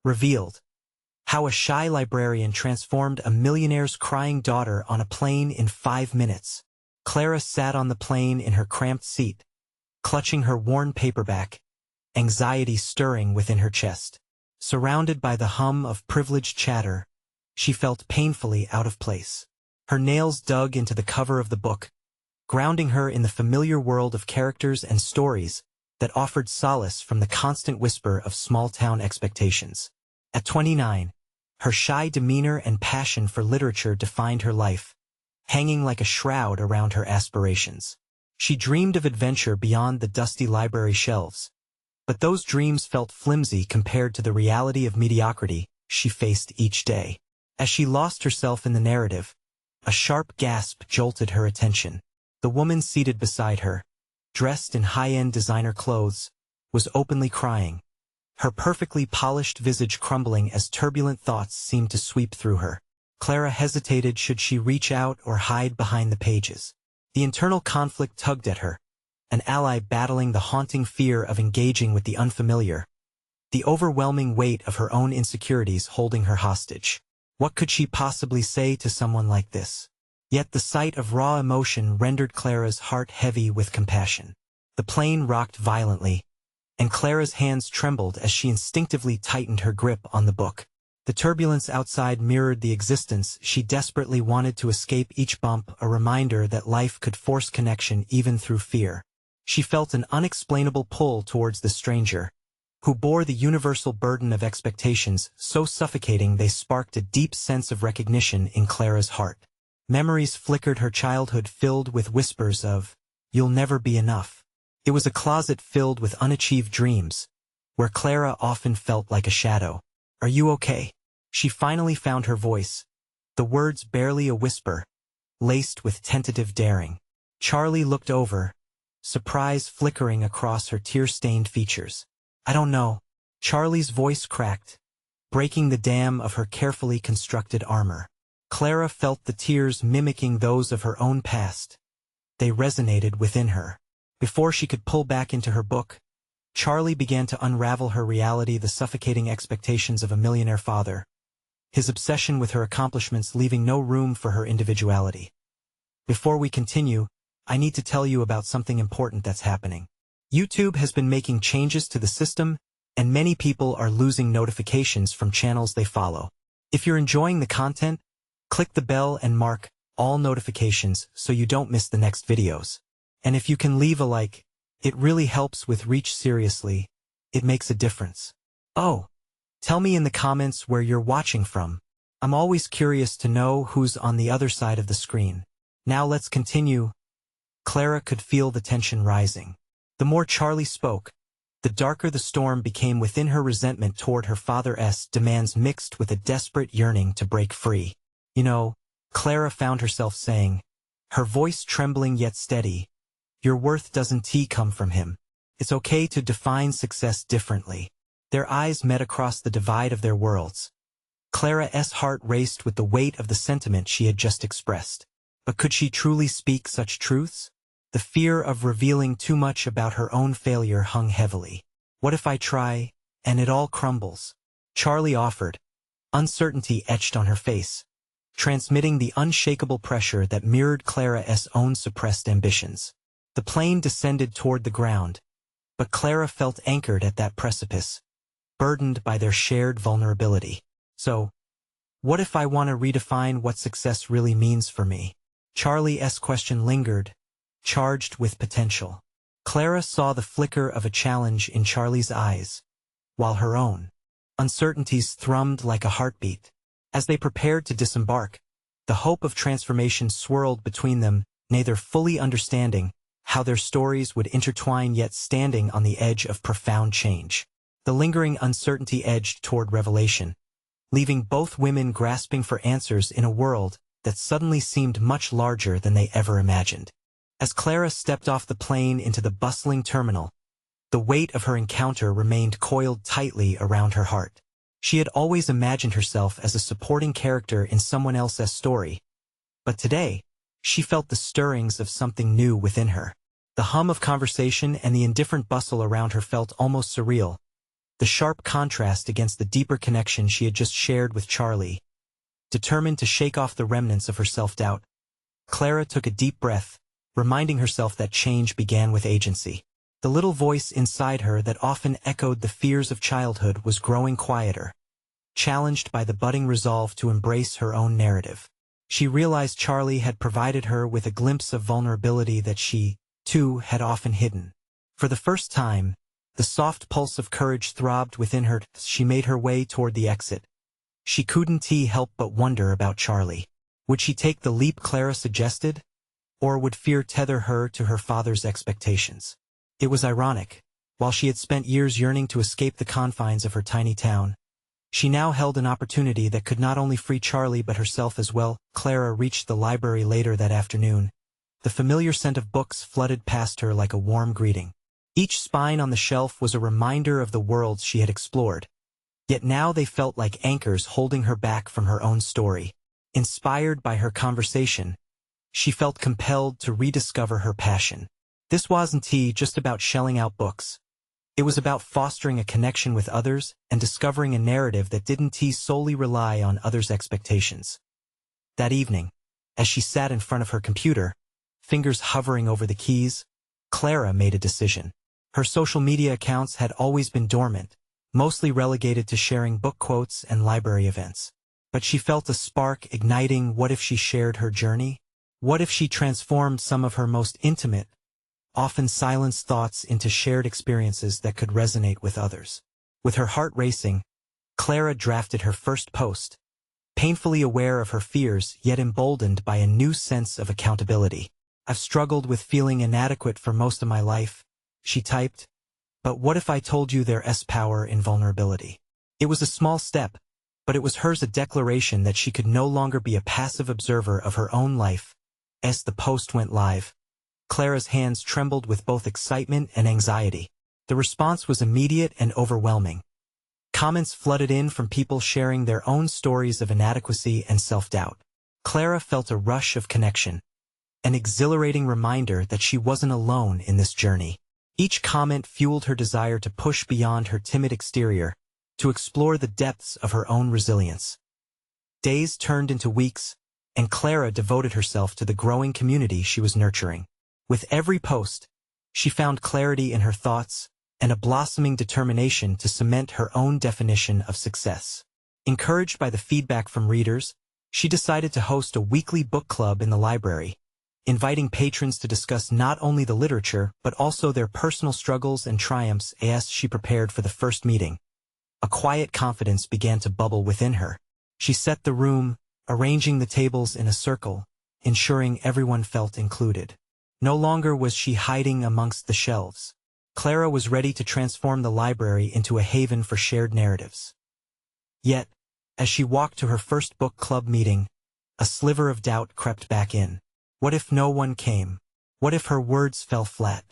Revealed. How a shy librarian transformed a millionaire's crying daughter on a plane in 5 minutes. Clara sat on the plane in her cramped seat, clutching her worn paperback, anxiety stirring within her chest. Surrounded by the hum of privileged chatter, she felt painfully out of place. Her nails dug into the cover of the book, grounding her in the familiar world of characters and stories that offered solace from the constant whisper of small-town expectations. At 29, her shy demeanor and passion for literature defined her life, hanging like a shroud around her aspirations. She dreamed of adventure beyond the dusty library shelves, but those dreams felt flimsy compared to the reality of mediocrity she faced each day. As she lost herself in the narrative, a sharp gasp jolted her attention. The woman seated beside her, dressed in high-end designer clothes, was openly crying, her perfectly polished visage crumbling as turbulent thoughts seemed to sweep through her. Clara hesitated should she reach out or hide behind the pages. The internal conflict tugged at her, an ally battling the haunting fear of engaging with the unfamiliar, the overwhelming weight of her own insecurities holding her hostage. What could she possibly say to someone like this? Yet the sight of raw emotion rendered Clara's heart heavy with compassion. The plane rocked violently, and Clara's hands trembled as she instinctively tightened her grip on the book. The turbulence outside mirrored the existence she desperately wanted to escape, each bump a reminder that life could force connection even through fear. She felt an unexplainable pull towards the stranger, who bore the universal burden of expectations so suffocating they sparked a deep sense of recognition in Clara's heart. Memories flickered her childhood filled with whispers of, "You'll never be enough." It was a closet filled with unachieved dreams, where Clara often felt like a shadow. "Are you okay?" She finally found her voice, the words barely a whisper, laced with tentative daring. Charlie looked over, surprise flickering across her tear-stained features. "I don't know." Charlie's voice cracked, breaking the dam of her carefully constructed armor. Clara felt the tears mimicking those of her own past. They resonated within her. Before she could pull back into her book, Charlie began to unravel her reality, the suffocating expectations of a millionaire father, his obsession with her accomplishments leaving no room for her individuality. Before we continue, I need to tell you about something important that's happening. YouTube has been making changes to the system, and many people are losing notifications from channels they follow. If you're enjoying the content, click the bell and mark all notifications so you don't miss the next videos. And if you can leave a like, it really helps with reach. Seriously, it makes a difference. Oh, tell me in the comments where you're watching from. I'm always curious to know who's on the other side of the screen. Now let's continue. Clara could feel the tension rising. The more Charlie spoke, the darker the storm became within her. Resentment toward her father's demands mixed with a desperate yearning to break free. "You know," Clara found herself saying, her voice trembling yet steady, "your worth doesn't come from him. It's okay to define success differently." Their eyes met across the divide of their worlds. Clara's heart raced with the weight of the sentiment she had just expressed. But could she truly speak such truths? The fear of revealing too much about her own failure hung heavily. "What if I try, and it all crumbles?" Charlie offered, uncertainty etched on her face, transmitting the unshakable pressure that mirrored Clara's own suppressed ambitions. The plane descended toward the ground, but Clara felt anchored at that precipice, burdened by their shared vulnerability. "So, what if I want to redefine what success really means for me?" Charlie's question lingered, charged with potential. Clara saw the flicker of a challenge in Charlie's eyes, while her own uncertainties thrummed like a heartbeat. As they prepared to disembark, the hope of transformation swirled between them, neither fully understanding how their stories would intertwine yet standing on the edge of profound change. The lingering uncertainty edged toward revelation, leaving both women grasping for answers in a world that suddenly seemed much larger than they ever imagined. As Clara stepped off the plane into the bustling terminal, the weight of her encounter remained coiled tightly around her heart. She had always imagined herself as a supporting character in someone else's story, but today, she felt the stirrings of something new within her. The hum of conversation and the indifferent bustle around her felt almost surreal, the sharp contrast against the deeper connection she had just shared with Charlie. Determined to shake off the remnants of her self-doubt, Clara took a deep breath, reminding herself that change began with agency. The little voice inside her that often echoed the fears of childhood was growing quieter, challenged by the budding resolve to embrace her own narrative. She realized Charlie had provided her with a glimpse of vulnerability that she, too, had often hidden. For the first time, the soft pulse of courage throbbed within her as she made her way toward the exit. She couldn't help but wonder about Charlie. Would she take the leap Clara suggested? Or would fear tether her to her father's expectations? It was ironic. While she had spent years yearning to escape the confines of her tiny town, she now held an opportunity that could not only free Charlie but herself as well. Clara reached the library later that afternoon. The familiar scent of books flooded past her like a warm greeting. Each spine on the shelf was a reminder of the worlds she had explored. Yet now they felt like anchors holding her back from her own story. Inspired by her conversation, she felt compelled to rediscover her passion. This wasn't just about shelling out books. It was about fostering a connection with others and discovering a narrative that didn't solely rely on others' expectations. That evening, as she sat in front of her computer, fingers hovering over the keys, Clara made a decision. Her social media accounts had always been dormant, mostly relegated to sharing book quotes and library events. But she felt a spark igniting. What if she shared her journey? What if she transformed some of her most intimate, often silenced thoughts into shared experiences that could resonate with others? With her heart racing, Clara drafted her first post, painfully aware of her fears yet emboldened by a new sense of accountability. "I've struggled with feeling inadequate for most of my life," she typed, "but what if I told you there's power in vulnerability?" It was a small step, but it was hers, a declaration that she could no longer be a passive observer of her own life. As the post went live, Clara's hands trembled with both excitement and anxiety. The response was immediate and overwhelming. Comments flooded in from people sharing their own stories of inadequacy and self-doubt. Clara felt a rush of connection, an exhilarating reminder that she wasn't alone in this journey. Each comment fueled her desire to push beyond her timid exterior, to explore the depths of her own resilience. Days turned into weeks, and Clara devoted herself to the growing community she was nurturing. With every post, she found clarity in her thoughts and a blossoming determination to cement her own definition of success. Encouraged by the feedback from readers, she decided to host a weekly book club in the library, inviting patrons to discuss not only the literature but also their personal struggles and triumphs. As she prepared for the first meeting, a quiet confidence began to bubble within her. She set the room, arranging the tables in a circle, ensuring everyone felt included. No longer was she hiding amongst the shelves. Clara was ready to transform the library into a haven for shared narratives. Yet, as she walked to her first book club meeting, a sliver of doubt crept back in. What if no one came? What if her words fell flat?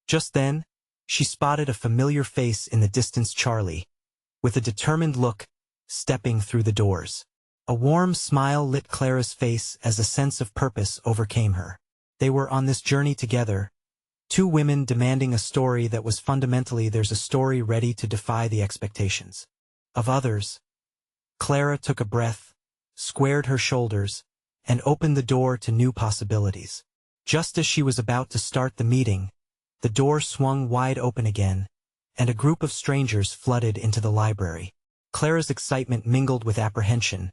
Just then, she spotted a familiar face in the distance, Charlie, with a determined look, stepping through the doors. A warm smile lit Clara's face as a sense of purpose overcame her. They were on this journey together, two women demanding a story that was fundamentally theirs, a story ready to defy the expectations of others. Clara took a breath, squared her shoulders, and opened the door to new possibilities. Just as she was about to start the meeting, the door swung wide open again, and a group of strangers flooded into the library. Clara's excitement mingled with apprehension,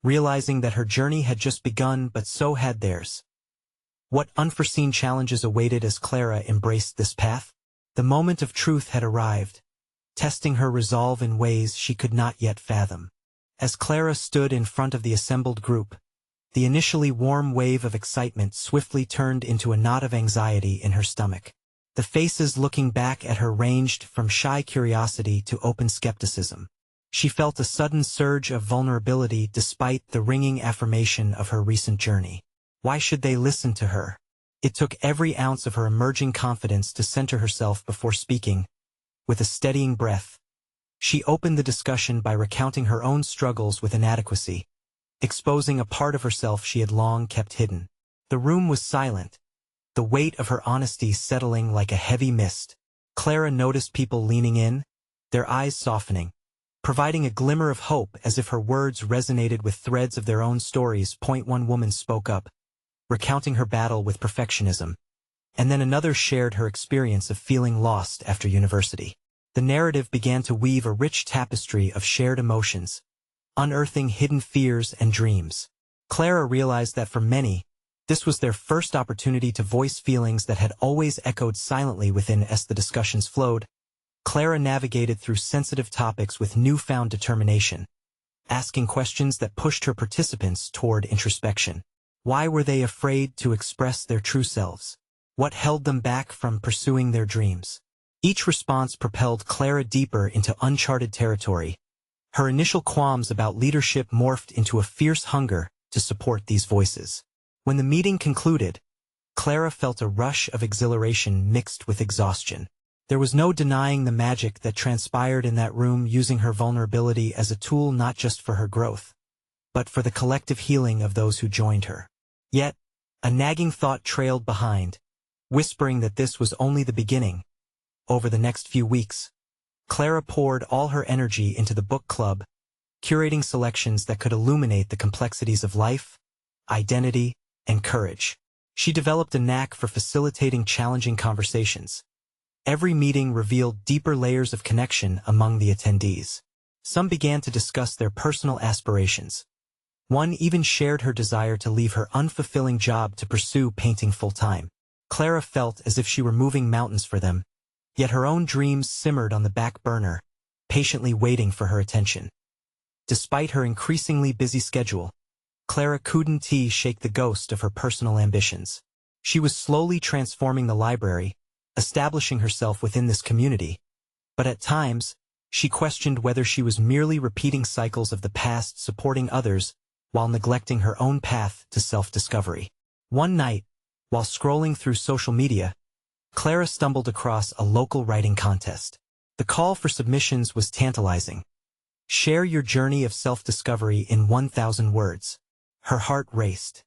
realizing that her journey had just begun, but so had theirs. What unforeseen challenges awaited as Clara embraced this path? The moment of truth had arrived, testing her resolve in ways she could not yet fathom. As Clara stood in front of the assembled group, the initially warm wave of excitement swiftly turned into a knot of anxiety in her stomach. The faces looking back at her ranged from shy curiosity to open skepticism. She felt a sudden surge of vulnerability despite the ringing affirmation of her recent journey. Why should they listen to her? It took every ounce of her emerging confidence to center herself before speaking. With a steadying breath, she opened the discussion by recounting her own struggles with inadequacy, exposing a part of herself she had long kept hidden. The room was silent, the weight of her honesty settling like a heavy mist. Clara noticed people leaning in, their eyes softening, providing a glimmer of hope as if her words resonated with threads of their own stories. One woman spoke up, recounting her battle with perfectionism, and then another shared her experience of feeling lost after university. The narrative began to weave a rich tapestry of shared emotions, unearthing hidden fears and dreams. Clara realized that for many, this was their first opportunity to voice feelings that had always echoed silently within. As the discussions flowed, Clara navigated through sensitive topics with newfound determination, asking questions that pushed her participants toward introspection. Why were they afraid to express their true selves? What held them back from pursuing their dreams? Each response propelled Clara deeper into uncharted territory. Her initial qualms about leadership morphed into a fierce hunger to support these voices. When the meeting concluded, Clara felt a rush of exhilaration mixed with exhaustion. There was no denying the magic that transpired in that room, using her vulnerability as a tool not just for her growth, but for the collective healing of those who joined her. Yet, a nagging thought trailed behind, whispering that this was only the beginning. Over the next few weeks, Clara poured all her energy into the book club, curating selections that could illuminate the complexities of life, identity, and courage. She developed a knack for facilitating challenging conversations. Every meeting revealed deeper layers of connection among the attendees. Some began to discuss their personal aspirations. One even shared her desire to leave her unfulfilling job to pursue painting full-time. Clara felt as if she were moving mountains for them, yet her own dreams simmered on the back burner, patiently waiting for her attention. Despite her increasingly busy schedule, Clara couldn't shake the ghost of her personal ambitions. She was slowly transforming the library, establishing herself within this community, but at times, she questioned whether she was merely repeating cycles of the past, supporting others, while neglecting her own path to self-discovery. One night, while scrolling through social media, Clara stumbled across a local writing contest. The call for submissions was tantalizing. Share your journey of self-discovery in 1,000 words. Her heart raced.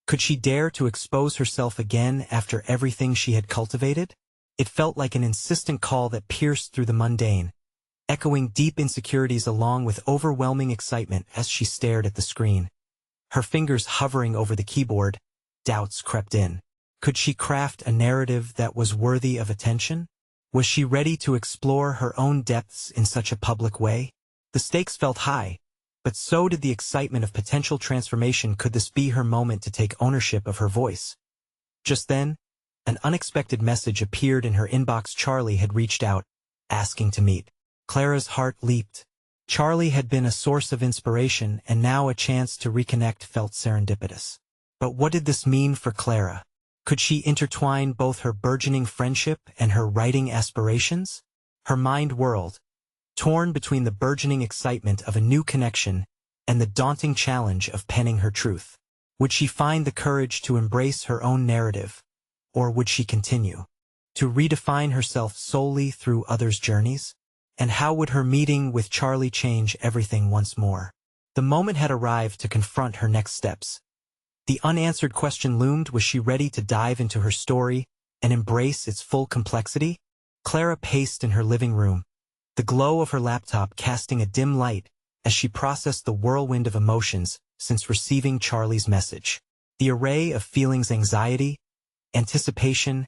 Could she dare to expose herself again after everything she had cultivated? It felt like an insistent call that pierced through the mundane, echoing deep insecurities along with overwhelming excitement. As she stared at the screen, her fingers hovering over the keyboard, doubts crept in. Could she craft a narrative that was worthy of attention? Was she ready to explore her own depths in such a public way? The stakes felt high, but so did the excitement of potential transformation. Could this be her moment to take ownership of her voice? Just then, an unexpected message appeared in her inbox. Charlie had reached out, asking to meet. Clara's heart leaped. Charlie had been a source of inspiration, and now a chance to reconnect felt serendipitous. But what did this mean for Clara? Could she intertwine both her burgeoning friendship and her writing aspirations? Her mind whirled, torn between the burgeoning excitement of a new connection and the daunting challenge of penning her truth. Would she find the courage to embrace her own narrative, or would she continue to redefine herself solely through others' journeys? And how would her meeting with Charlie change everything once more? The moment had arrived to confront her next steps. The unanswered question loomed: was she ready to dive into her story and embrace its full complexity? Clara paced in her living room, the glow of her laptop casting a dim light as she processed the whirlwind of emotions since receiving Charlie's message. The array of feelings: anxiety, anticipation,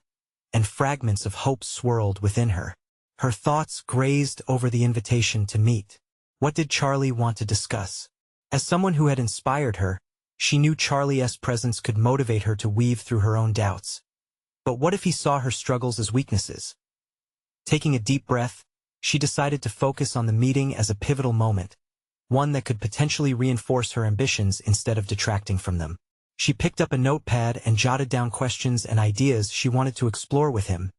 and fragments of hope swirled within her. Her thoughts grazed over the invitation to meet. What did Charlie want to discuss? As someone who had inspired her, she knew Charlie's presence could motivate her to weave through her own doubts. But what if he saw her struggles as weaknesses? Taking a deep breath, she decided to focus on the meeting as a pivotal moment, one that could potentially reinforce her ambitions instead of detracting from them. She picked up a notepad and jotted down questions and ideas she wanted to explore with him,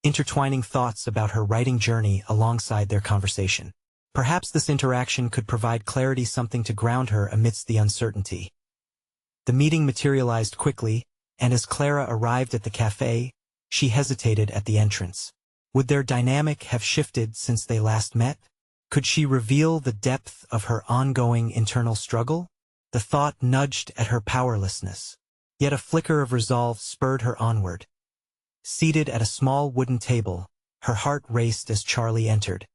intertwining thoughts about her writing journey alongside their conversation. Perhaps this interaction could provide clarity, something to ground her amidst the uncertainty. The meeting materialized quickly, and as Clara arrived at the cafe, she hesitated at the entrance. Would their dynamic have shifted since they last met? Could she reveal the depth of her ongoing internal struggle? The thought nudged at her powerlessness. Yet a flicker of resolve spurred her onward. Seated at a small wooden table, her heart raced as Charlie entered.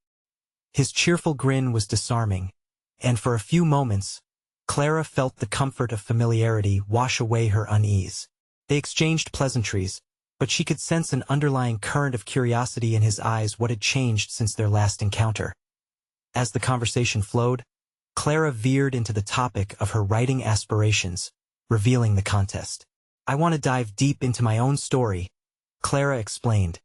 His cheerful grin was disarming, and for a few moments, Clara felt the comfort of familiarity wash away her unease. They exchanged pleasantries, but she could sense an underlying current of curiosity in his eyes. What had changed since their last encounter? As the conversation flowed, Clara veered into the topic of her writing aspirations, revealing the contest. "I want to dive deep into my own story," Clara explained,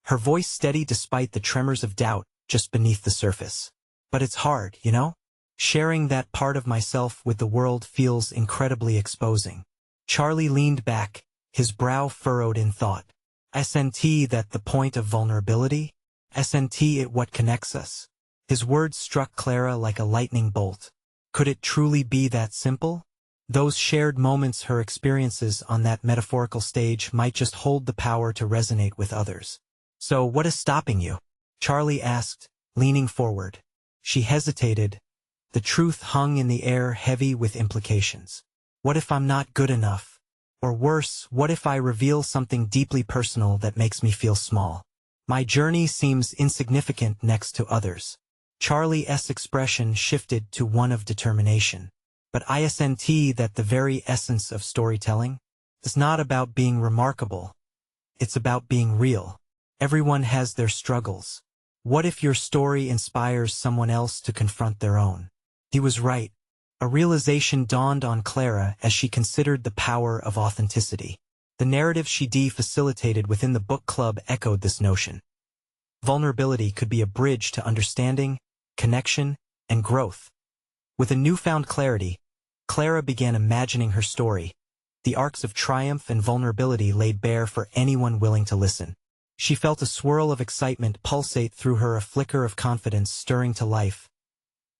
her voice steady despite the tremors of doubt just beneath the surface. "But it's hard, you know? Sharing that part of myself with the world feels incredibly exposing." Charlie leaned back, his brow furrowed in thought. "Isn't that the point of vulnerability? Isn't it what connects us?" His words struck Clara like a lightning bolt. Could it truly be that simple? Those shared moments, her experiences on that metaphorical stage, might just hold the power to resonate with others. "So what is stopping you?" Charlie asked, leaning forward. She hesitated. The truth hung in the air, heavy with implications. What if I'm not good enough? Or worse, what if I reveal something deeply personal that makes me feel small? My journey seems insignificant next to others. Charlie's expression shifted to one of determination. "But isn't that the very essence of storytelling? It's not about being remarkable. It's about being real. Everyone has their struggles. What if your story inspires someone else to confront their own?" He was right. A realization dawned on Clara as she considered the power of authenticity. The narrative she facilitated within the book club echoed this notion. Vulnerability could be a bridge to understanding, connection, and growth. With a newfound clarity, Clara began imagining her story, the arcs of triumph and vulnerability laid bare for anyone willing to listen. She felt a swirl of excitement pulsate through her, a flicker of confidence stirring to life.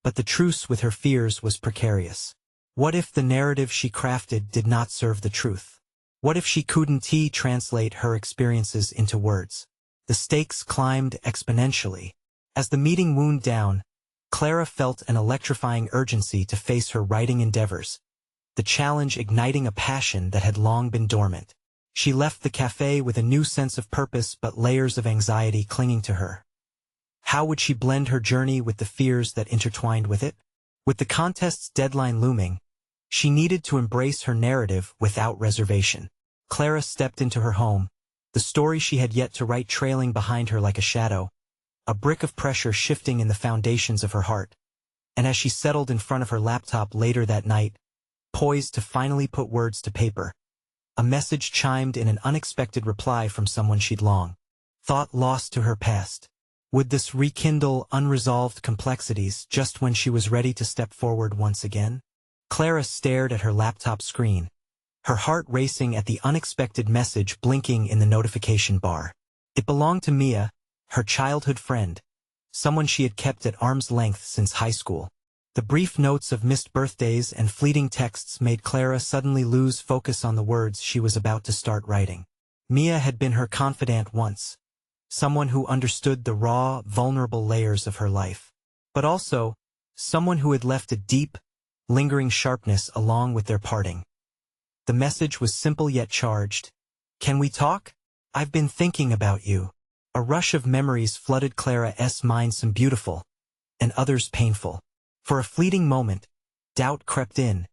But the truce with her fears was precarious. What if the narrative she crafted did not serve the truth? What if she couldn't translate her experiences into words? The stakes climbed exponentially. As the meeting wound down, Clara felt an electrifying urgency to face her writing endeavors, the challenge igniting a passion that had long been dormant. She left the cafe with a new sense of purpose, but layers of anxiety clinging to her. How would she blend her journey with the fears that intertwined with it? With the contest's deadline looming, she needed to embrace her narrative without reservation. Clara stepped into her home, the story she had yet to write trailing behind her like a shadow, a brick of pressure shifting in the foundations of her heart. And as she settled in front of her laptop later that night, poised to finally put words to paper, a message chimed in, an unexpected reply from someone she'd long thought lost to her past. Would this rekindle unresolved complexities just when she was ready to step forward once again? Clara stared at her laptop screen, her heart racing at the unexpected message blinking in the notification bar. It belonged to Mia, her childhood friend, someone she had kept at arm's length since high school. The brief notes of missed birthdays and fleeting texts made Clara suddenly lose focus on the words she was about to start writing. Mia had been her confidant once, someone who understood the raw, vulnerable layers of her life, but also someone who had left a deep, lingering sharpness along with their parting. The message was simple yet charged. "Can we talk? I've been thinking about you." A rush of memories flooded Clara's mind, some beautiful, and others painful. For a fleeting moment, doubt crept in,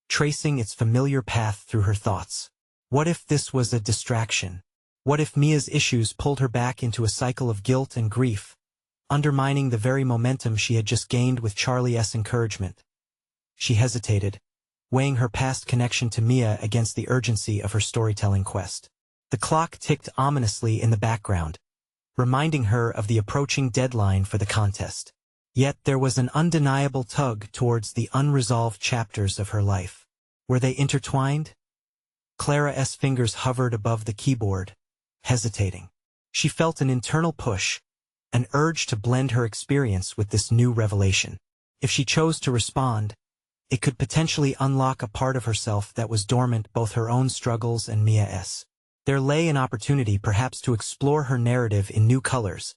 tracing its familiar path through her thoughts. What if this was a distraction? What if Mia's issues pulled her back into a cycle of guilt and grief, undermining the very momentum she had just gained with Charlie's encouragement? She hesitated, weighing her past connection to Mia against the urgency of her storytelling quest. The clock ticked ominously in the background, reminding her of the approaching deadline for the contest. Yet there was an undeniable tug towards the unresolved chapters of her life. Were they intertwined? Clara's fingers hovered above the keyboard, hesitating. She felt an internal push, an urge to blend her experience with this new revelation. If she chose to respond, it could potentially unlock a part of herself that was dormant, both her own struggles and Mia's. There lay an opportunity perhaps to explore her narrative in new colors,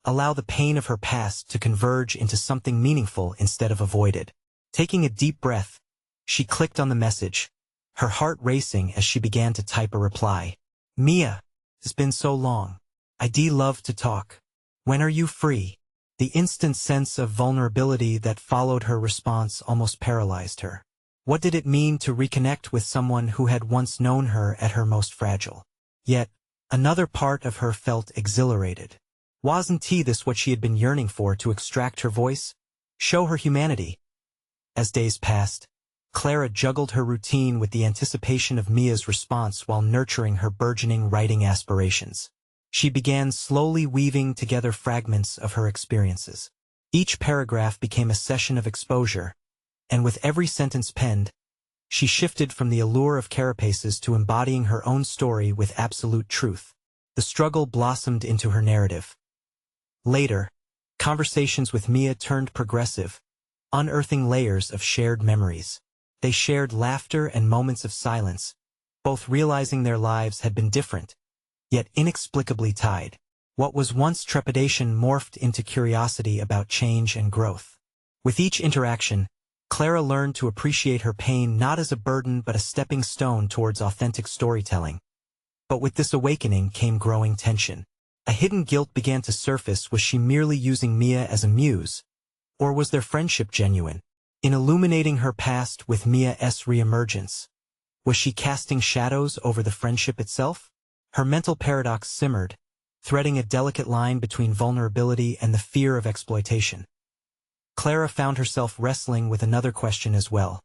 allow the pain of her past to converge into something meaningful instead of avoided. Taking a deep breath, she clicked on the message, her heart racing as she began to type a reply. "Mia, it's been so long. I'd love to talk. When are you free?" The instant sense of vulnerability that followed her response almost paralyzed her. What did it mean to reconnect with someone who had once known her at her most fragile? Yet, another part of her felt exhilarated. Wasn't this what she had been yearning for, to extract her voice? Show her humanity? As days passed, Clara juggled her routine with the anticipation of Mia's response while nurturing her burgeoning writing aspirations. She began slowly weaving together fragments of her experiences. Each paragraph became a session of exposure, and with every sentence penned, she shifted from the allure of carapaces to embodying her own story with absolute truth. The struggle blossomed into her narrative. Later, conversations with Mia turned progressive, unearthing layers of shared memories. They shared laughter and moments of silence, both realizing their lives had been different, yet inexplicably tied. What was once trepidation morphed into curiosity about change and growth. With each interaction, Clara learned to appreciate her pain not as a burden but a stepping stone towards authentic storytelling. But with this awakening came growing tension. A hidden guilt began to surface. Was she merely using Mia as a muse? Or was their friendship genuine? In illuminating her past with Mia's reemergence, was she casting shadows over the friendship itself? Her mental paradox simmered, threading a delicate line between vulnerability and the fear of exploitation. Clara found herself wrestling with another question as well.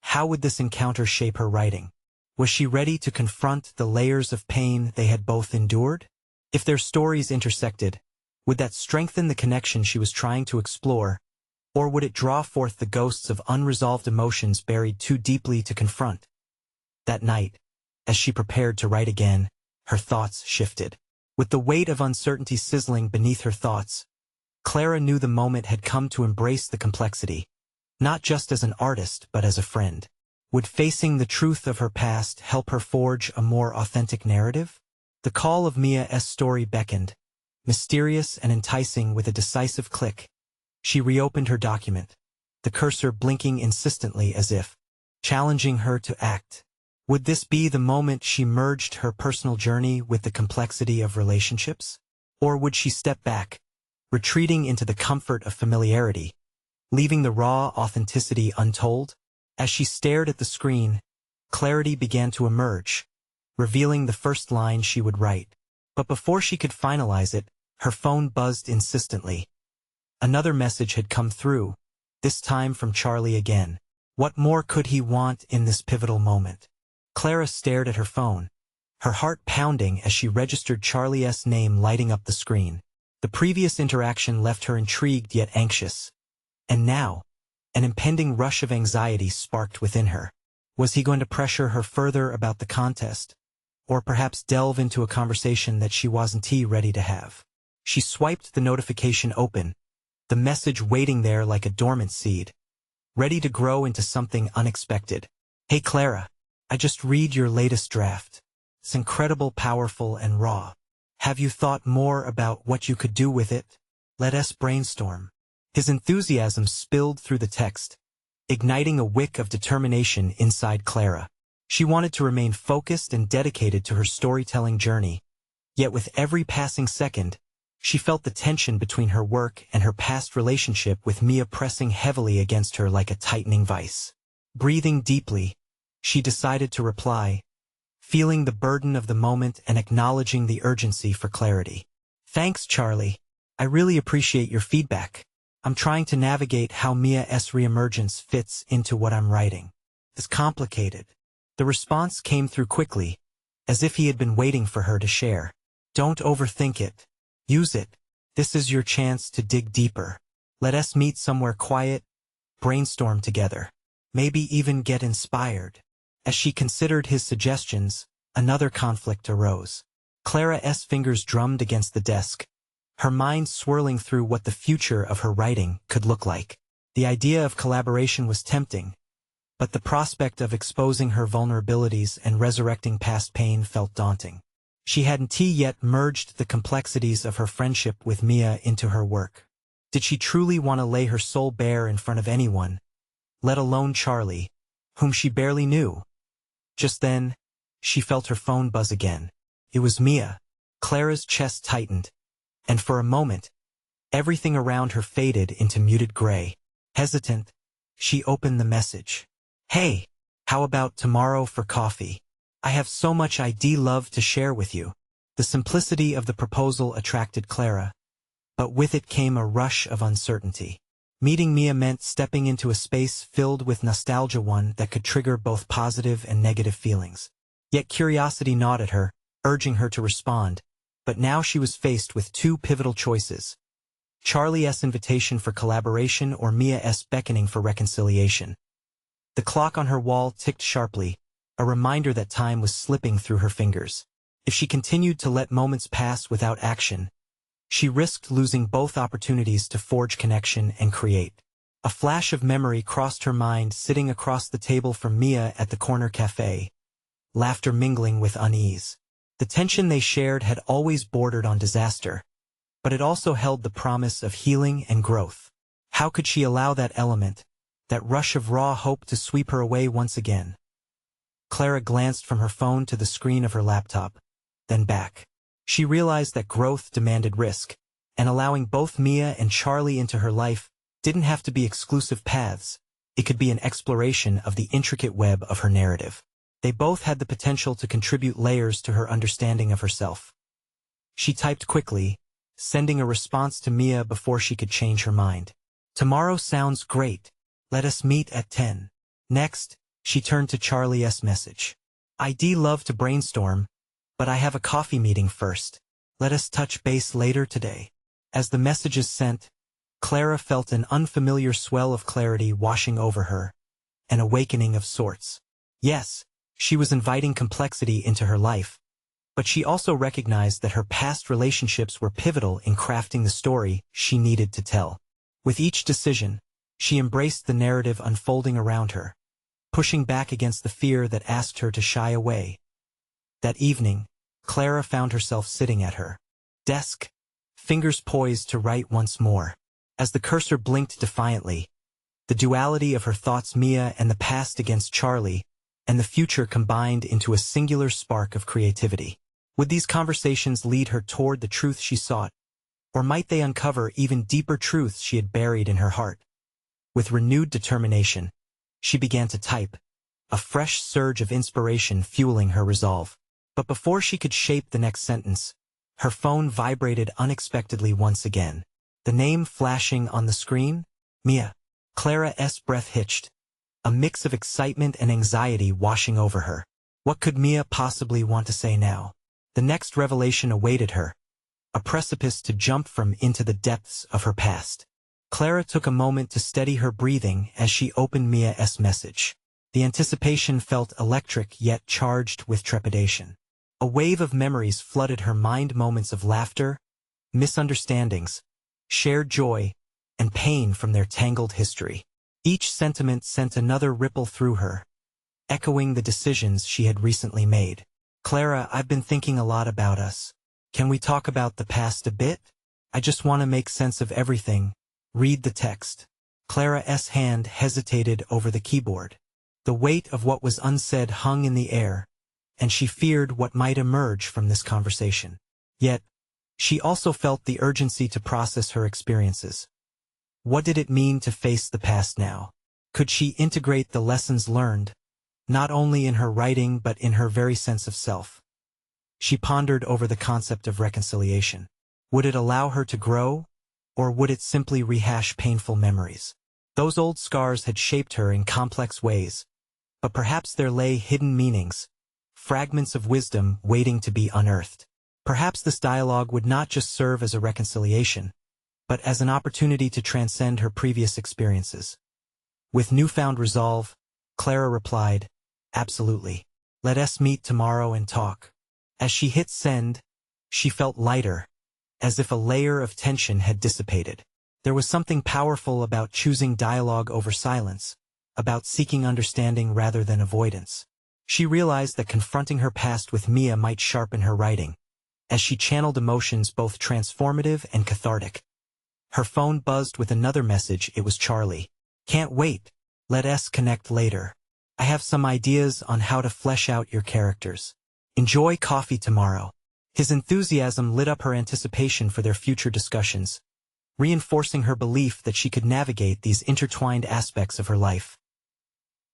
How would this encounter shape her writing? Was she ready to confront the layers of pain they had both endured? If their stories intersected, would that strengthen the connection she was trying to explore, or would it draw forth the ghosts of unresolved emotions buried too deeply to confront? That night, as she prepared to write again, her thoughts shifted. With the weight of uncertainty sizzling beneath her thoughts, Clara knew the moment had come to embrace the complexity, not just as an artist but as a friend. Would facing the truth of her past help her forge a more authentic narrative? The call of Mia's story beckoned, mysterious and enticing. With a decisive click, she reopened her document, the cursor blinking insistently as if challenging her to act. Would this be the moment she merged her personal journey with the complexity of relationships? Or would she step back, retreating into the comfort of familiarity, leaving the raw authenticity untold? As she stared at the screen, clarity began to emerge, revealing the first line she would write. But before she could finalize it, her phone buzzed insistently. Another message had come through, this time from Charlie again. What more could he want in this pivotal moment? Clara stared at her phone, her heart pounding as she registered Charlie's name lighting up the screen. The previous interaction left her intrigued yet anxious. And now, an impending rush of anxiety sparked within her. Was he going to pressure her further about the contest? Or perhaps delve into a conversation that she wasn't ready to have? She swiped the notification open, the message waiting there like a dormant seed, ready to grow into something unexpected. Hey Clara, I just read your latest draft. It's incredible, powerful, and raw. Have you thought more about what you could do with it? Let us brainstorm. His enthusiasm spilled through the text, igniting a wick of determination inside Clara. She wanted to remain focused and dedicated to her storytelling journey. Yet with every passing second, she felt the tension between her work and her past relationship with Mia pressing heavily against her like a tightening vice. Breathing deeply, she decided to reply, feeling the burden of the moment and acknowledging the urgency for clarity. Thanks, Charlie. I really appreciate your feedback. I'm trying to navigate how Mia's reemergence fits into what I'm writing. It's complicated. The response came through quickly, as if he had been waiting for her to share. Don't overthink it. Use it. This is your chance to dig deeper. Let us meet somewhere quiet, brainstorm together, maybe even get inspired. As she considered his suggestions, another conflict arose. Clara's fingers drummed against the desk, her mind swirling through what the future of her writing could look like. The idea of collaboration was tempting, but the prospect of exposing her vulnerabilities and resurrecting past pain felt daunting. She hadn't yet merged the complexities of her friendship with Mia into her work. Did she truly want to lay her soul bare in front of anyone, let alone Charlie, whom she barely knew? Just then, she felt her phone buzz again. It was Mia. Clara's chest tightened, and for a moment, Everything around her faded into muted gray. Hesitant, she opened the message. "Hey, how about tomorrow for coffee? I have so much I'd love to share with you." The simplicity of the proposal attracted Clara, but with it came a rush of uncertainty. Meeting Mia meant stepping into a space filled with nostalgia, one that could trigger both positive and negative feelings. Yet curiosity gnawed at her, urging her to respond, but now she was faced with two pivotal choices: Charlie's invitation for collaboration or Mia's beckoning for reconciliation. The clock on her wall ticked sharply, a reminder that time was slipping through her fingers. If she continued to let moments pass without action, she risked losing both opportunities to forge connection and create. A flash of memory crossed her mind sitting across the table from Mia at the corner cafe, laughter mingling with unease. The tension they shared had always bordered on disaster, but it also held the promise of healing and growth. How could she allow that element, that rush of raw hope, to sweep her away once again? Clara glanced from her phone to the screen of her laptop, then back. She realized that growth demanded risk, and allowing both Mia and Charlie into her life didn't have to be exclusive paths. It could be an exploration of the intricate web of her narrative. They both had the potential to contribute layers to her understanding of herself. She typed quickly, sending a response to Mia before she could change her mind. "Tomorrow sounds great. Let us meet at 10. Next, she turned to Charlie's message. "I'd love to brainstorm, but I have a coffee meeting first. Let us touch base later today." As the messages sent, Clara felt an unfamiliar swell of clarity washing over her, an awakening of sorts. Yes, she was inviting complexity into her life, but she also recognized that her past relationships were pivotal in crafting the story she needed to tell. With each decision, she embraced the narrative unfolding around her, pushing back against the fear that asked her to shy away. That evening, Clara found herself sitting at her desk, fingers poised to write once more. As the cursor blinked defiantly, the duality of her thoughts, Mia and the past against Charlie, and the future combined into a singular spark of creativity. Would these conversations lead her toward the truth she sought, or might they uncover even deeper truths she had buried in her heart? With renewed determination, she began to type, a fresh surge of inspiration fueling her resolve. But before she could shape the next sentence, her phone vibrated unexpectedly once again. The name flashing on the screen? Mia. Clara's breath hitched, a mix of excitement and anxiety washing over her. What could Mia possibly want to say now? The next revelation awaited her, a precipice to jump from into the depths of her past. Clara took a moment to steady her breathing as she opened Mia's message. The anticipation felt electric yet charged with trepidation. A wave of memories flooded her mind, moments of laughter, misunderstandings, shared joy, and pain from their tangled history. Each sentiment sent another ripple through her, echoing the decisions she had recently made. "Clara, I've been thinking a lot about us. Can we talk about the past a bit? I just want to make sense of everything." Read the text. Clara's hand hesitated over the keyboard. The weight of what was unsaid hung in the air, and she feared what might emerge from this conversation. Yet, she also felt the urgency to process her experiences. What did it mean to face the past now? Could she integrate the lessons learned, not only in her writing but in her very sense of self? She pondered over the concept of reconciliation. Would it allow her to grow, or would it simply rehash painful memories? Those old scars had shaped her in complex ways, but perhaps there lay hidden meanings, fragments of wisdom waiting to be unearthed. Perhaps this dialogue would not just serve as a reconciliation, but as an opportunity to transcend her previous experiences. With newfound resolve, Clara replied, "Absolutely. Let us meet tomorrow and talk." As she hit send, she felt lighter, as if a layer of tension had dissipated. There was something powerful about choosing dialogue over silence, about seeking understanding rather than avoidance. She realized that confronting her past with Mia might sharpen her writing, as she channeled emotions both transformative and cathartic. Her phone buzzed with another message. It was Charlie. "Can't wait. Let us connect later. I have some ideas on how to flesh out your characters. Enjoy coffee tomorrow." His enthusiasm lit up her anticipation for their future discussions, reinforcing her belief that she could navigate these intertwined aspects of her life.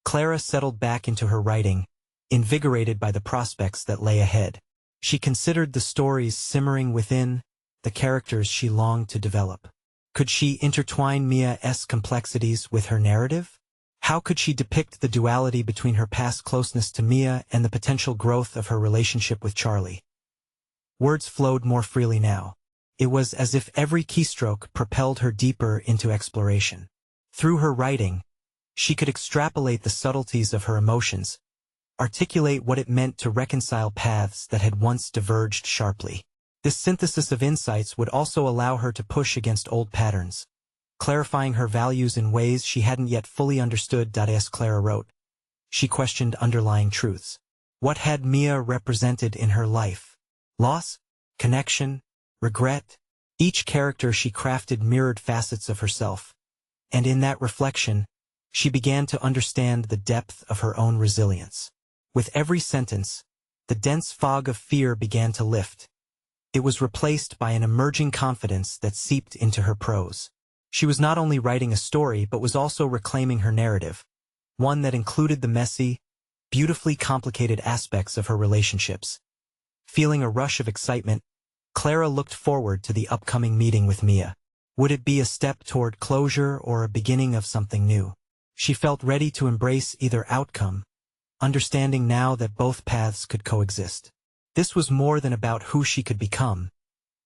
Clara settled back into her writing, invigorated by the prospects that lay ahead. She considered the stories simmering within, the characters she longed to develop. Could she intertwine Mia's complexities with her narrative? How could she depict the duality between her past closeness to Mia and the potential growth of her relationship with Charlie? Words flowed more freely now. It was as if every keystroke propelled her deeper into exploration. Through her writing, she could extrapolate the subtleties of her emotions, articulate what it meant to reconcile paths that had once diverged sharply. This synthesis of insights would also allow her to push against old patterns, clarifying her values in ways she hadn't yet fully understood. As Clara wrote, she questioned underlying truths. What had Mia represented in her life? Loss? Connection? Regret? Each character she crafted mirrored facets of herself, and in that reflection, she began to understand the depth of her own resilience. With every sentence, the dense fog of fear began to lift. It was replaced by an emerging confidence that seeped into her prose. She was not only writing a story but was also reclaiming her narrative, one that included the messy, beautifully complicated aspects of her relationships. Feeling a rush of excitement, Clara looked forward to the upcoming meeting with Mia. Would it be a step toward closure or a beginning of something new? She felt ready to embrace either outcome, understanding now that both paths could coexist. This was more than about who she could become.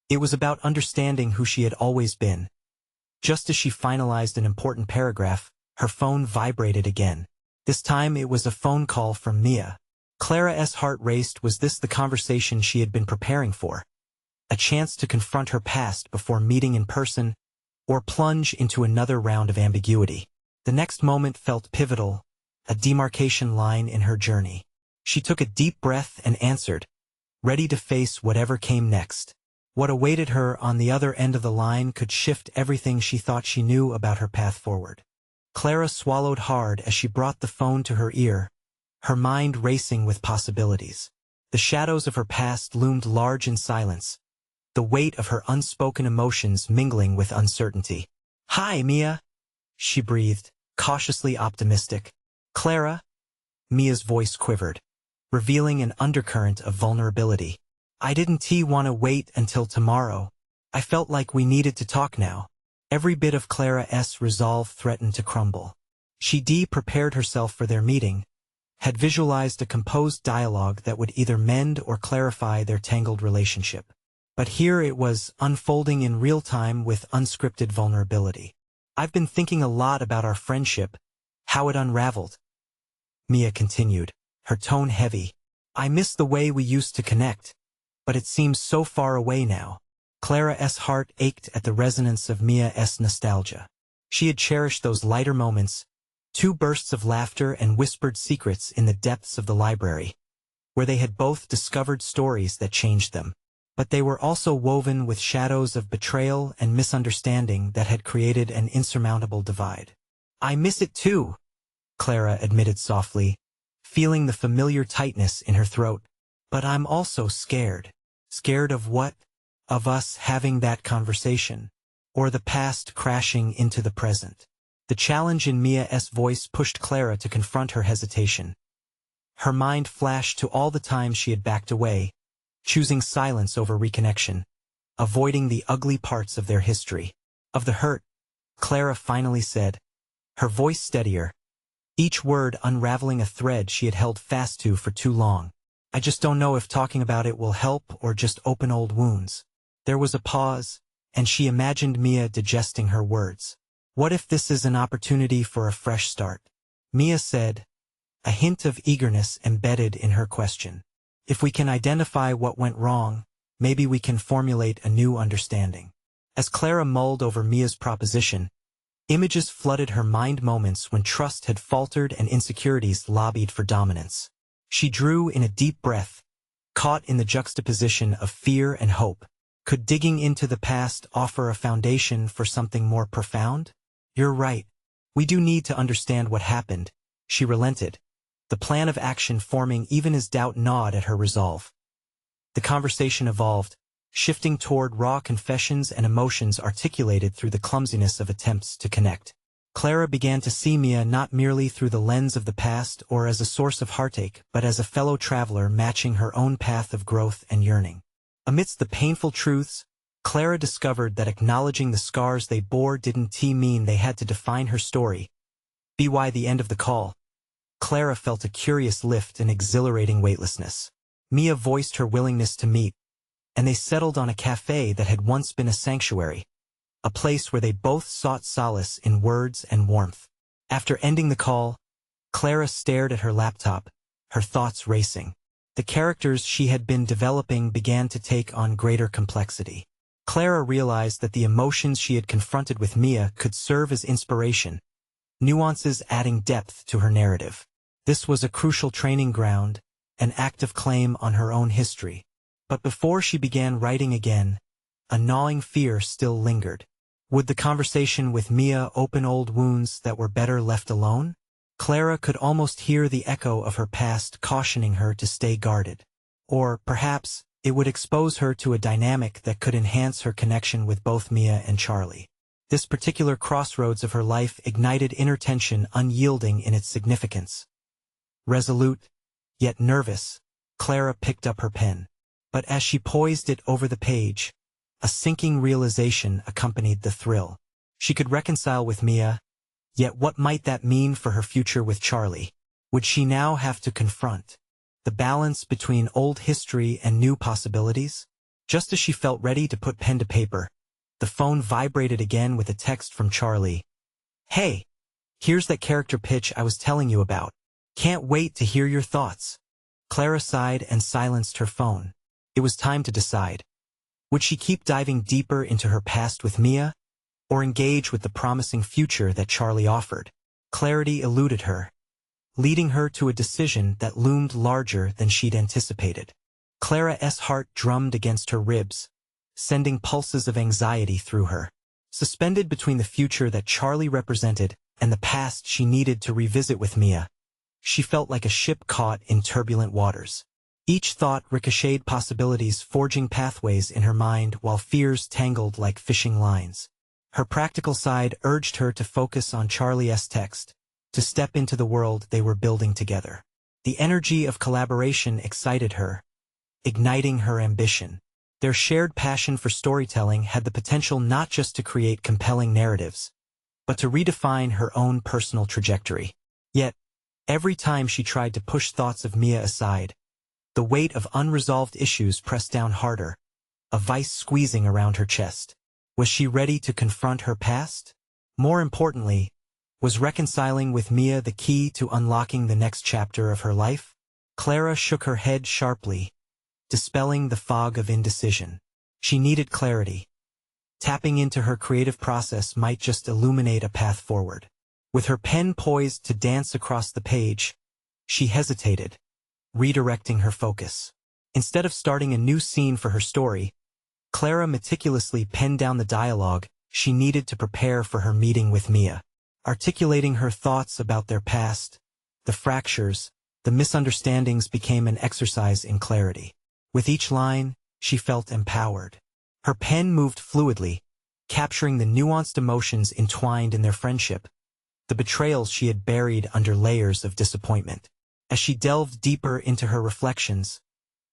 It was about understanding who she had always been. Just as she finalized an important paragraph, her phone vibrated again. This time it was a phone call from Mia. Clara's heart raced. Was this the conversation she had been preparing for? A chance to confront her past before meeting in person, or plunge into another round of ambiguity? The next moment felt pivotal, a demarcation line in her journey. She took a deep breath and answered, ready to face whatever came next. What awaited her on the other end of the line could shift everything she thought she knew about her path forward. Clara swallowed hard as she brought the phone to her ear, her mind racing with possibilities. The shadows of her past loomed large in silence, the weight of her unspoken emotions mingling with uncertainty. "Hi, Mia," she breathed, cautiously optimistic. "Clara?" Mia's voice quivered, revealing an undercurrent of vulnerability. "I didn't want to wait until tomorrow. I felt like we needed to talk now." Every bit of Clara's resolve threatened to crumble. She prepared herself for their meeting, had visualized a composed dialogue that would either mend or clarify their tangled relationship. But here it was, unfolding in real time with unscripted vulnerability. "I've been thinking a lot about our friendship, how it unraveled," Mia continued, her tone heavy. "I miss the way we used to connect, but it seems so far away now." Clara's heart ached at the resonance of Mia's nostalgia. She had cherished those lighter moments, 2 bursts of laughter and whispered secrets in the depths of the library, where they had both discovered stories that changed them. But they were also woven with shadows of betrayal and misunderstanding that had created an insurmountable divide. "I miss it too," Clara admitted softly, feeling the familiar tightness in her throat. "But I'm also scared." "Scared of what? Of us having that conversation? Or the past crashing into the present?" The challenge in Mia's voice pushed Clara to confront her hesitation. Her mind flashed to all the times she had backed away, choosing silence over reconnection, avoiding the ugly parts of their history. "Of the hurt," Clara finally said, her voice steadier, each word unraveling a thread she had held fast to for too long. "I just don't know if talking about it will help or just open old wounds." There was a pause, and she imagined Mia digesting her words. "What if this is an opportunity for a fresh start?" Mia said, a hint of eagerness embedded in her question. "If we can identify what went wrong, maybe we can formulate a new understanding." As Clara mulled over Mia's proposition, images flooded her mind, moments when trust had faltered and insecurities lobbied for dominance. She drew in a deep breath, caught in the juxtaposition of fear and hope. Could digging into the past offer a foundation for something more profound? "You're right. We do need to understand what happened," she relented, the plan of action forming even as doubt gnawed at her resolve. The conversation evolved, shifting toward raw confessions and emotions articulated through the clumsiness of attempts to connect. Clara began to see Mia not merely through the lens of the past or as a source of heartache, but as a fellow traveler matching her own path of growth and yearning. Amidst the painful truths, Clara discovered that acknowledging the scars they bore didn't mean they had to define her story. By the end of the call, Clara felt a curious lift and exhilarating weightlessness. Mia voiced her willingness to meet, and they settled on a cafe that had once been a sanctuary, a place where they both sought solace in words and warmth. After ending the call, Clara stared at her laptop, her thoughts racing. The characters she had been developing began to take on greater complexity. Clara realized that the emotions she had confronted with Mia could serve as inspiration, nuances adding depth to her narrative. This was a crucial training ground, an active claim on her own history. But before she began writing again, a gnawing fear still lingered. Would the conversation with Mia open old wounds that were better left alone? Clara could almost hear the echo of her past cautioning her to stay guarded. Or, perhaps, it would expose her to a dynamic that could enhance her connection with both Mia and Charlie. This particular crossroads of her life ignited inner tension, unyielding in its significance. Resolute, yet nervous, Clara picked up her pen. But as she poised it over the page, a sinking realization accompanied the thrill. She could reconcile with Mia, yet what might that mean for her future with Charlie? Would she now have to confront the balance between old history and new possibilities? Just as she felt ready to put pen to paper, the phone vibrated again with a text from Charlie. "Hey, here's that character pitch I was telling you about. Can't wait to hear your thoughts." Clara sighed and silenced her phone. It was time to decide. Would she keep diving deeper into her past with Mia, or engage with the promising future that Charlie offered? Clarity eluded her, leading her to a decision that loomed larger than she'd anticipated. Clara's heart drummed against her ribs, sending pulses of anxiety through her. Suspended between the future that Charlie represented and the past she needed to revisit with Mia, she felt like a ship caught in turbulent waters. Each thought ricocheted possibilities, forging pathways in her mind while fears tangled like fishing lines. Her practical side urged her to focus on Charlie's text, to step into the world they were building together. The energy of collaboration excited her, igniting her ambition. Their shared passion for storytelling had the potential not just to create compelling narratives, but to redefine her own personal trajectory. Yet, every time she tried to push thoughts of Mia aside, the weight of unresolved issues pressed down harder, a vice squeezing around her chest. Was she ready to confront her past? More importantly, was reconciling with Mia the key to unlocking the next chapter of her life? Clara shook her head sharply, dispelling the fog of indecision. She needed clarity. Tapping into her creative process might just illuminate a path forward. With her pen poised to dance across the page, she hesitated, redirecting her focus. Instead of starting a new scene for her story, Clara meticulously penned down the dialogue she needed to prepare for her meeting with Mia. Articulating her thoughts about their past, the fractures, the misunderstandings became an exercise in clarity. With each line, she felt empowered. Her pen moved fluidly, capturing the nuanced emotions entwined in their friendship, the betrayals she had buried under layers of disappointment. As she delved deeper into her reflections,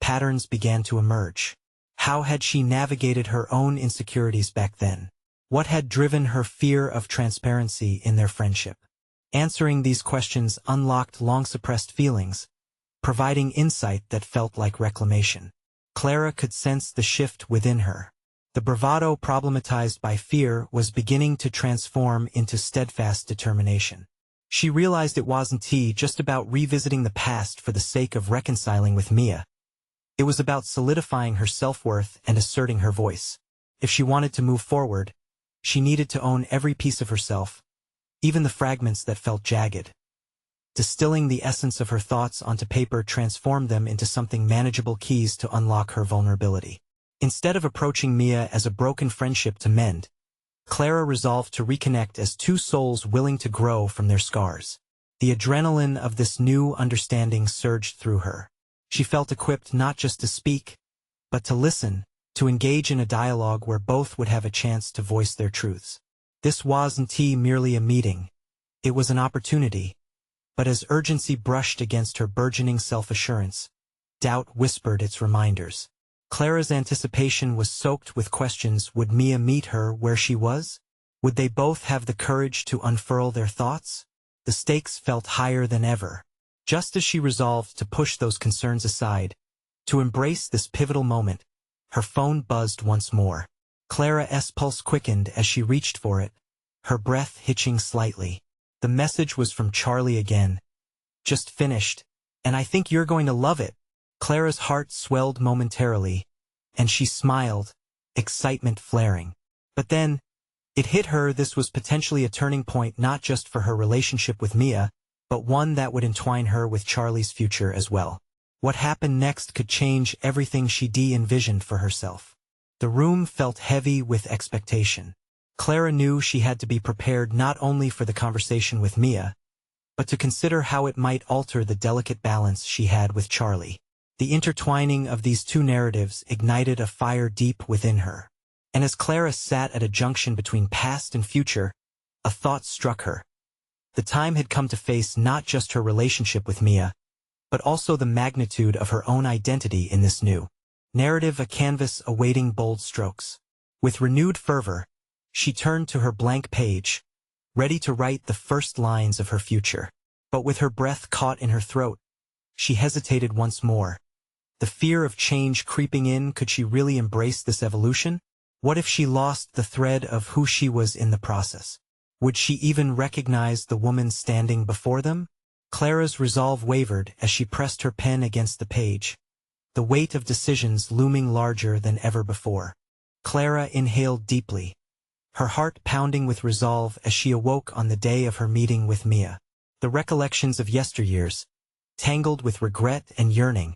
patterns began to emerge. How had she navigated her own insecurities back then? What had driven her fear of transparency in their friendship? Answering these questions unlocked long-suppressed feelings, providing insight that felt like reclamation. Clara could sense the shift within her. The bravado problematized by fear was beginning to transform into steadfast determination. She realized it wasn't just about revisiting the past for the sake of reconciling with Mia. It was about solidifying her self-worth and asserting her voice. If she wanted to move forward, she needed to own every piece of herself, even the fragments that felt jagged. Distilling the essence of her thoughts onto paper transformed them into something manageable, keys to unlock her vulnerability. Instead of approaching Mia as a broken friendship to mend, Clara resolved to reconnect as two souls willing to grow from their scars. The adrenaline of this new understanding surged through her. She felt equipped not just to speak, but to listen, to engage in a dialogue where both would have a chance to voice their truths. This wasn't merely a meeting. It was an opportunity. But as urgency brushed against her burgeoning self-assurance, doubt whispered its reminders. Clara's anticipation was soaked with questions. Would Mia meet her where she was? Would they both have the courage to unfurl their thoughts? The stakes felt higher than ever. Just as she resolved to push those concerns aside, to embrace this pivotal moment, her phone buzzed once more. Clara's pulse quickened as she reached for it, her breath hitching slightly. The message was from Charlie again. Just finished, and I think you're going to love it. Clara's heart swelled momentarily, and she smiled, excitement flaring. But then, it hit her this was potentially a turning point not just for her relationship with Mia, but one that would entwine her with Charlie's future as well. What happened next could change everything she envisioned for herself. The room felt heavy with expectation. Clara knew she had to be prepared not only for the conversation with Mia, but to consider how it might alter the delicate balance she had with Charlie. The intertwining of these two narratives ignited a fire deep within her. And as Clara sat at a junction between past and future, a thought struck her. The time had come to face not just her relationship with Mia, but also the magnitude of her own identity in this new narrative, a canvas awaiting bold strokes. With renewed fervor, she turned to her blank page, ready to write the first lines of her future. But with her breath caught in her throat, she hesitated once more. The fear of change creeping in. Could she really embrace this evolution? What if she lost the thread of who she was in the process? Would she even recognize the woman standing before them? Clara's resolve wavered as she pressed her pen against the page, the weight of decisions looming larger than ever before. Clara inhaled deeply, her heart pounding with resolve as she awoke on the day of her meeting with Mia. The recollections of yesteryears, tangled with regret and yearning,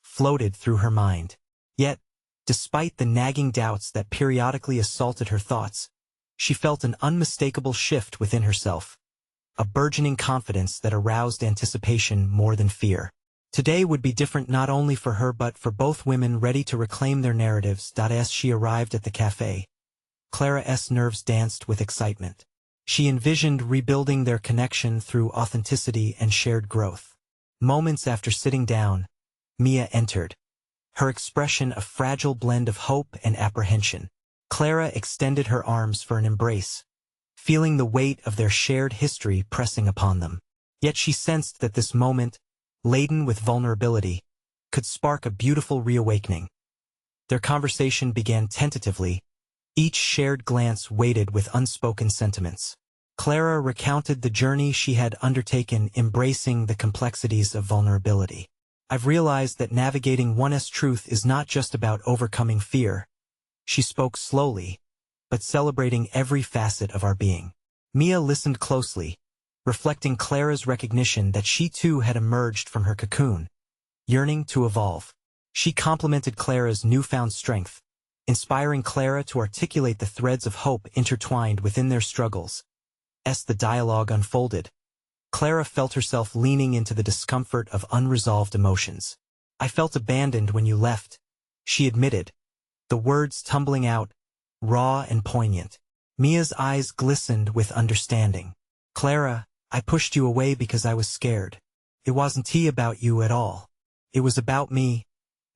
floated through her mind. Yet, despite the nagging doubts that periodically assaulted her thoughts, she felt an unmistakable shift within herself, a burgeoning confidence that aroused anticipation more than fear. Today would be different not only for her but for both women ready to reclaim their narratives. As she arrived at the cafe, Clara's nerves danced with excitement. She envisioned rebuilding their connection through authenticity and shared growth. Moments after sitting down, Mia entered, her expression a fragile blend of hope and apprehension. Clara extended her arms for an embrace, feeling the weight of their shared history pressing upon them. Yet she sensed that this moment, laden with vulnerability, could spark a beautiful reawakening. Their conversation began tentatively, each shared glance weighted with unspoken sentiments. Clara recounted the journey she had undertaken, embracing the complexities of vulnerability. I've realized that navigating one's truth is not just about overcoming fear. She spoke slowly, but celebrating every facet of our being. Mia listened closely, reflecting Clara's recognition that she too had emerged from her cocoon, yearning to evolve. She complimented Clara's newfound strength, inspiring Clara to articulate the threads of hope intertwined within their struggles. As the dialogue unfolded, Clara felt herself leaning into the discomfort of unresolved emotions. I felt abandoned when you left, she admitted, the words tumbling out, raw and poignant. Mia's eyes glistened with understanding. Clara, I pushed you away because I was scared. It wasn't about you at all. It was about me,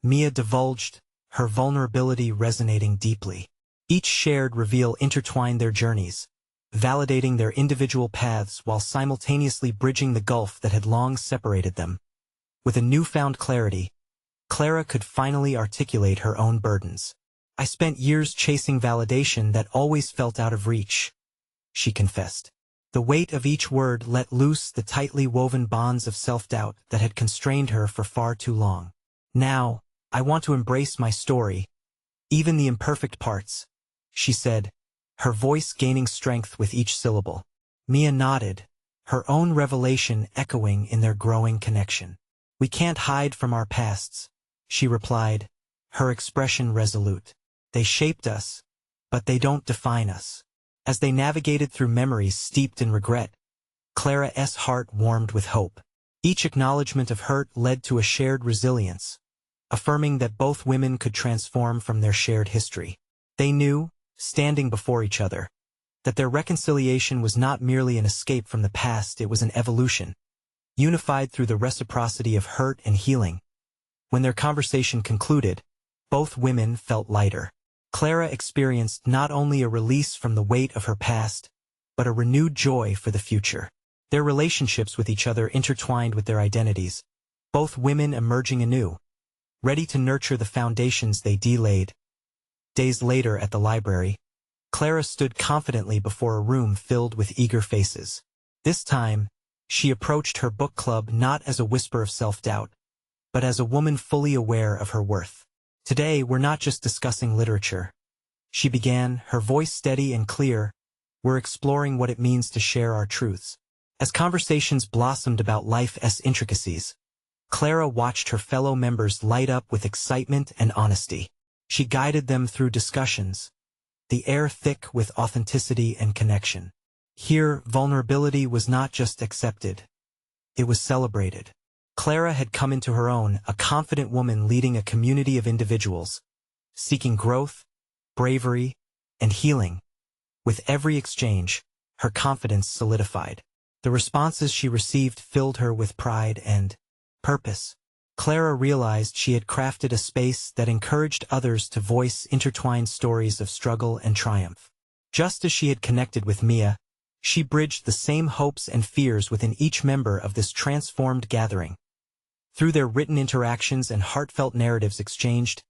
Mia divulged, her vulnerability resonating deeply. Each shared reveal intertwined their journeys, validating their individual paths while simultaneously bridging the gulf that had long separated them. With a newfound clarity, Clara could finally articulate her own burdens. I spent years chasing validation that always felt out of reach, she confessed. The weight of each word let loose the tightly woven bonds of self-doubt that had constrained her for far too long. Now, I want to embrace my story, even the imperfect parts, she said, her voice gaining strength with each syllable. Mia nodded, her own revelation echoing in their growing connection. We can't hide from our pasts, she replied, her expression resolute. They shaped us, but they don't define us. As they navigated through memories steeped in regret, Clara's heart warmed with hope. Each acknowledgement of hurt led to a shared resilience, affirming that both women could transform from their shared history. They knew, standing before each other, that their reconciliation was not merely an escape from the past, it was an evolution, unified through the reciprocity of hurt and healing. When their conversation concluded, both women felt lighter. Clara experienced not only a release from the weight of her past, but a renewed joy for the future. Their relationships with each other intertwined with their identities, both women emerging anew, ready to nurture the foundations they delayed. Days later at the library, Clara stood confidently before a room filled with eager faces. This time, she approached her book club not as a whisper of self-doubt, but as a woman fully aware of her worth. Today, we're not just discussing literature, she began, her voice steady and clear. We're exploring what it means to share our truths. As conversations blossomed about life's intricacies, Clara watched her fellow members light up with excitement and honesty. She guided them through discussions, the air thick with authenticity and connection. Here, vulnerability was not just accepted, it was celebrated. Clara had come into her own, a confident woman leading a community of individuals, seeking growth, bravery, and healing. With every exchange, her confidence solidified. The responses she received filled her with pride and purpose. Clara realized she had crafted a space that encouraged others to voice intertwined stories of struggle and triumph. Just as she had connected with Mia, she bridged the same hopes and fears within each member of this transformed gathering. Through their written interactions and heartfelt narratives exchanged,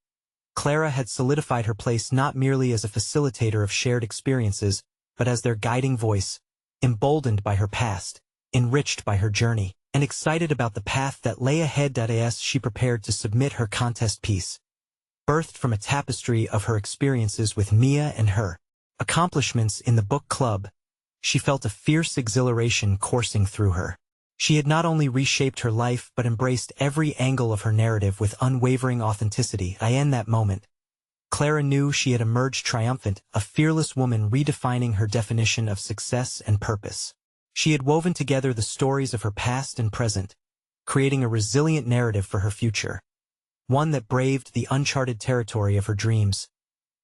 Clara had solidified her place not merely as a facilitator of shared experiences, but as their guiding voice, emboldened by her past, enriched by her journey, and excited about the path that lay ahead. As she prepared to submit her contest piece, birthed from a tapestry of her experiences with Mia and her accomplishments in the book club, she felt a fierce exhilaration coursing through her. She had not only reshaped her life but embraced every angle of her narrative with unwavering authenticity. In that moment, Clara knew she had emerged triumphant, a fearless woman redefining her definition of success and purpose. She had woven together the stories of her past and present, creating a resilient narrative for her future, one that braved the uncharted territory of her dreams.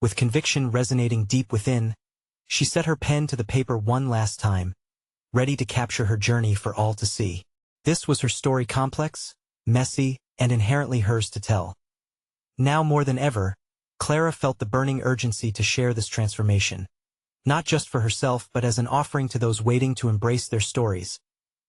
With conviction resonating deep within, she set her pen to the paper one last time, ready to capture her journey for all to see. This was her story, complex, messy, and inherently hers to tell. Now more than ever, Clara felt the burning urgency to share this transformation, not just for herself but as an offering to those waiting to embrace their stories.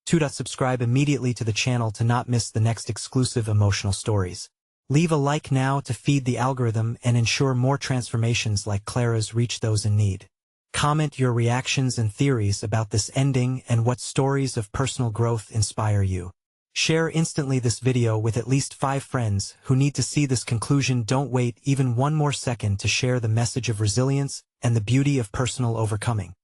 Subscribe immediately to the channel to not miss the next exclusive emotional stories. Leave a like now to feed the algorithm and ensure more transformations like Clara's reach those in need. Comment your reactions and theories about this ending and what stories of personal growth inspire you. Share instantly this video with at least 5 friends who need to see this conclusion. Don't wait even one more second to share the message of resilience and the beauty of personal overcoming.